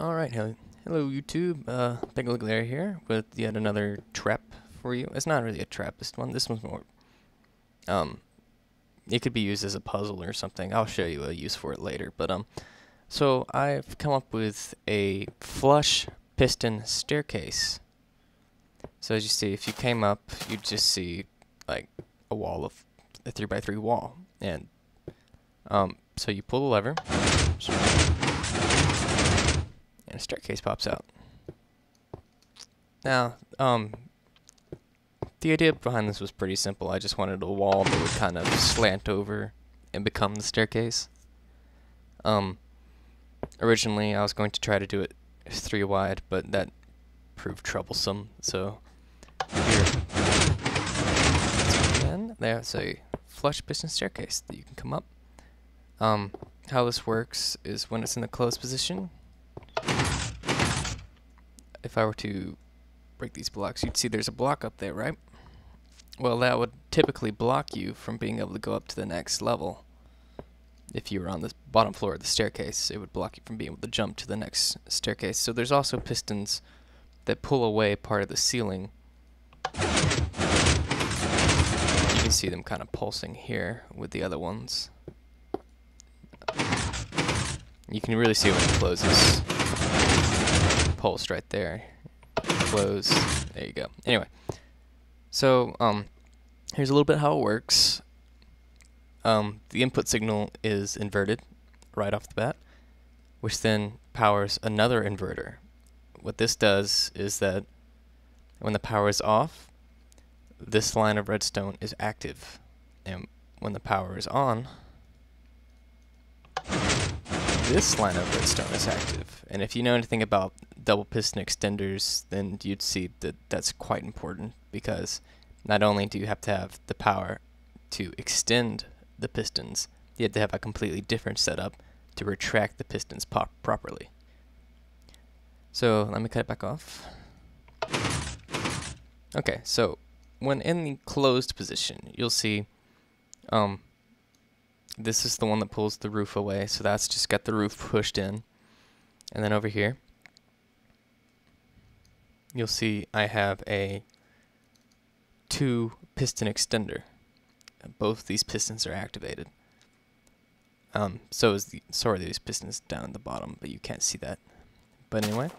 Alright, hello YouTube, Pegleglarry here with yet another trap for you. It's not really a trap, this one's more, it could be used as a puzzle or something. I'll show you a use for it later, but, so I've come up with a flush piston staircase. So as you see, if you came up, you'd just see, like, a 3x3 wall, and, so you pull the lever, and a staircase pops out. Now, the idea behind this was pretty simple. I just wanted a wall that would kind of slant over and become the staircase. Originally, I was going to try to do it 3 wide, but that proved troublesome. So here, again, there's a flush piston staircase that you can come up. How this works is when it's in the closed position, if I were to break these blocks, you'd see there's a block up there, right? Well, that would typically block you from being able to go up to the next level. If you were on the bottom floor of the staircase, it would block you from being able to jump to the next staircase. So there's also pistons that pull away part of the ceiling. You can see them kind of pulsing here with the other ones. You can really see when it closes. Pulsed right there. Close. There you go. Anyway, so here's a little bit how it works. The input signal is inverted right off the bat, which then powers another inverter. What this does is that when the power is off, this line of redstone is active, and when the power is on, this line of redstone is active. And if you know anything about double piston extenders, then you'd see that that's quite important, because not only do you have to have the power to extend the pistons, you have to have a completely different setup to retract the pistons properly. So let me cut it back off. Okay, so when in the closed position, you'll see this is the one that pulls the roof away, so that's just got the roof pushed in. And then over here, you'll see I have a 2 piston extender. Both these pistons are activated. So are these pistons down at the bottom, but you can't see that. But anyway,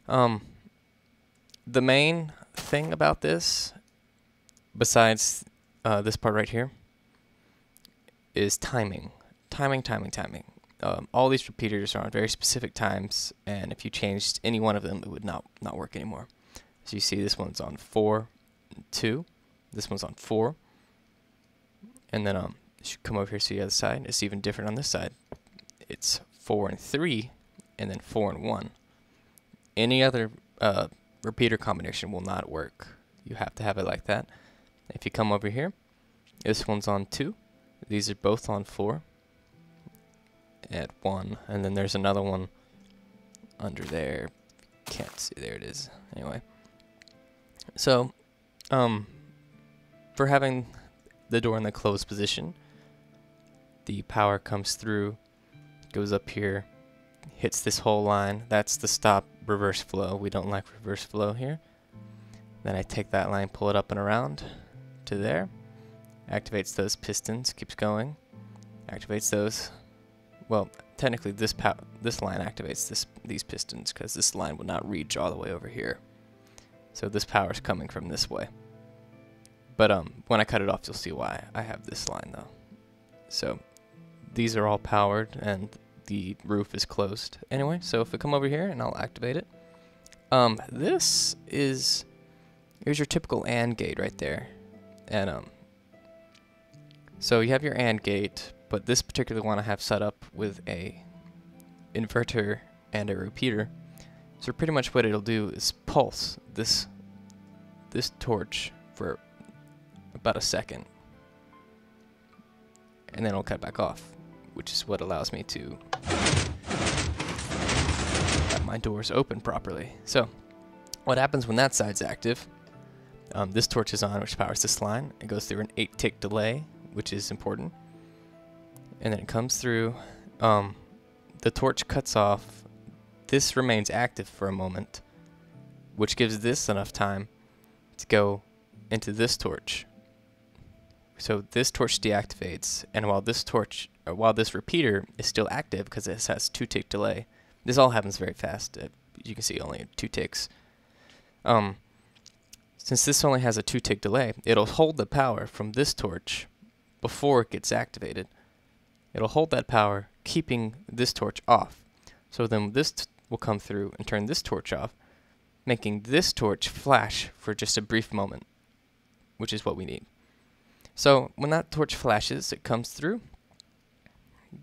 the main thing about this, besides this part right here, is timing. Timing. All these repeaters are on very specific times, and if you changed any one of them, it would not work anymore. So you see this one's on 4, 2. This one's on 4. And then you should come over here to the other side. It's even different on this side. It's 4 and 3, and then 4 and 1. Any other repeater combination will not work. You have to have it like that. If you come over here, this one's on 2. These are both on 4 at 1, and then there's another one under there. Can't see. There it is. Anyway, so for having the door in the closed position, the power comes through, goes up here, hits this whole line. That's the stop reverse flow. We don't like reverse flow here. Then I take that line, pull it up and around to there. Activates those pistons, keeps going, activates those. Well, technically this line activates these pistons, because this line would not reach all the way over here. So this power is coming from this way. But when I cut it off, you'll see why I have this line though. So these are all powered, and the roof is closed. Anyway, so if I come over here and I'll activate it, here's your typical AND gate right there, and so you have your AND gate, but this particular one I have set up with a inverter and a repeater. So pretty much what it'll do is pulse this torch for about a second, and then it'll cut back off, which is what allows me to have my doors open properly. So what happens when that side's active, this torch is on, which powers this line. It goes through an 8-tick delay, which is important, and then it comes through. The torch cuts off this remains active for a moment, which gives this enough time to go into this torch. So this torch deactivates, and while this repeater is still active because it has 2 tick delay, this all happens very fast. You can see only 2 ticks. Since this only has a 2 tick delay, it'll hold the power from this torch before it gets activated. It'll hold that power, keeping this torch off. So then this will come through and turn this torch off, making this torch flash for just a brief moment, which is what we need. So when that torch flashes, it comes through,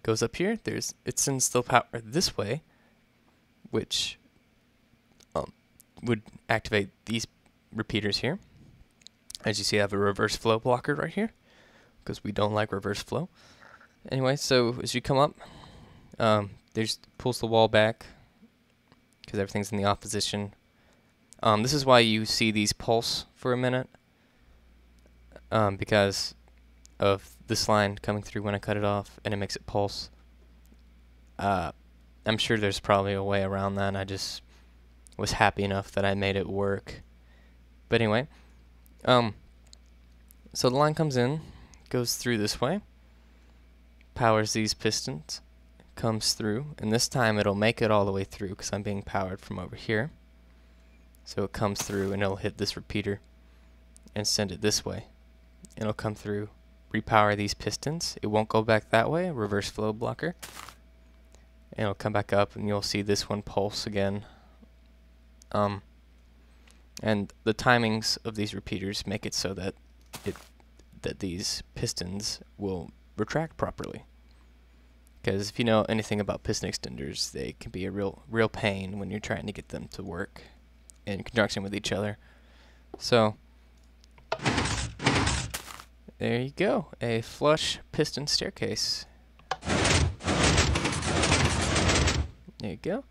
goes up here, it sends the power this way, which would activate these repeaters here. As you see, I have a reverse flow blocker right here, because we don't like reverse flow. Anyway, so as you come up, pulls the wall back, because everything's in the off position. This is why you see these pulse for a minute, because of this line coming through when I cut it off, and it makes it pulse. I'm sure there's probably a way around that. I just was happy enough that I made it work. But anyway, so the line comes in, goes through this way, powers these pistons, comes through, and this time it'll make it all the way through because I'm being powered from over here. So it comes through and it'll hit this repeater and send it this way. It'll come through, repower these pistons. It won't go back that way, reverse flow blocker. And it'll come back up and you'll see this one pulse again. And the timings of these repeaters make it so that these pistons will retract properly. Because if you know anything about piston extenders, they can be a real pain when you're trying to get them to work in conjunction with each other. So there you go, a flush piston staircase. There you go.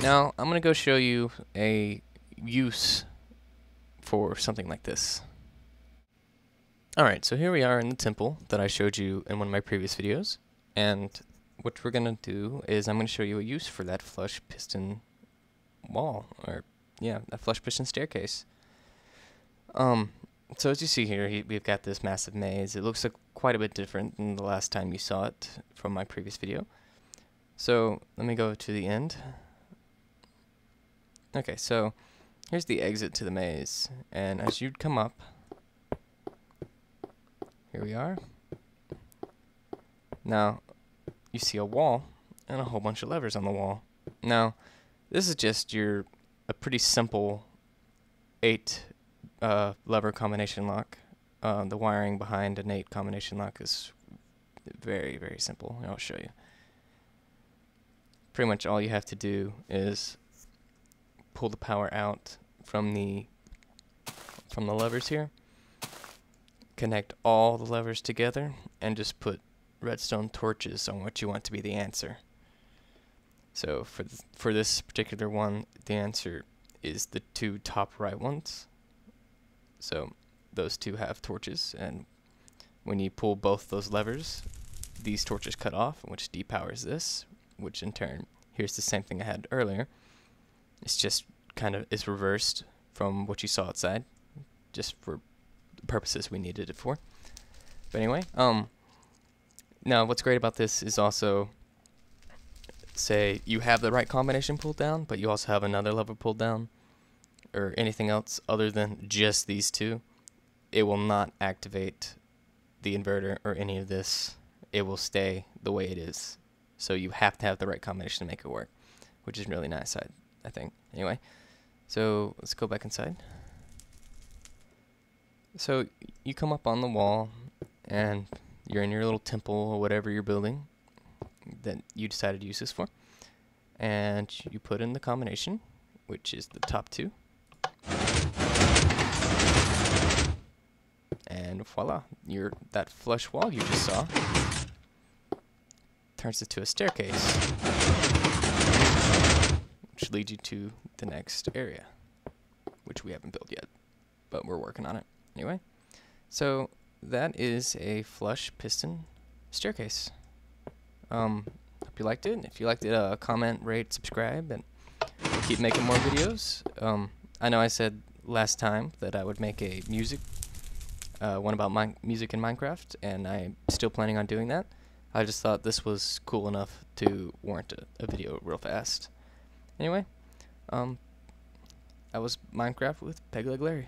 Now I'm going to go show you a use for something like this. Alright, so here we are in the temple that I showed you in one of my previous videos, and what we're going to do is I'm going to show you a use for that flush piston wall, or yeah, a flush piston staircase. So as you see here, we've got this massive maze. It looks like quite a bit different than the last time you saw it from my previous video. So let me go to the end. Okay, so here's the exit to the maze, and as you'd come up, here we are. Now, you see a wall and a whole bunch of levers on the wall. Now, this is just a pretty simple 8 lever combination lock. The wiring behind an 8 combination lock is very, very simple. I'll show you. Pretty much all you have to do is pull the power out from the levers here, connect all the levers together, and just put redstone torches on what you want to be the answer. So for this particular one, the answer is the 2 top right ones. So those 2 have torches, and when you pull both those levers, these torches cut off, which depowers this, which in turn, here's the same thing I had earlier. It's just it's reversed from what you saw outside, just for the purposes we needed it for. But anyway, now what's great about this is also, say you have the right combination pulled down, but you also have another lever pulled down, or anything else other than just these 2, it will not activate the inverter or any of this. It will stay the way it is. So you have to have the right combination to make it work, which is really nice, I think. Anyway, so let's go back inside. So you come up on the wall, and you're in your little temple or whatever you're building that you decided to use this for. And you put in the combination, which is the top 2. And voila, that flush wall you just saw turns it to a staircase, which leads you to the next area, which we haven't built yet, but we're working on it. Anyway, so that is a flush piston staircase. Hope you you liked it. If you liked it, comment, rate, subscribe, and keep making more videos. I know I said last time that I would make a one about music in Minecraft, and I'm still planning on doing that. I just thought this was cool enough to warrant a video real fast. Anyway, that was Minecraft with Pegleglarry.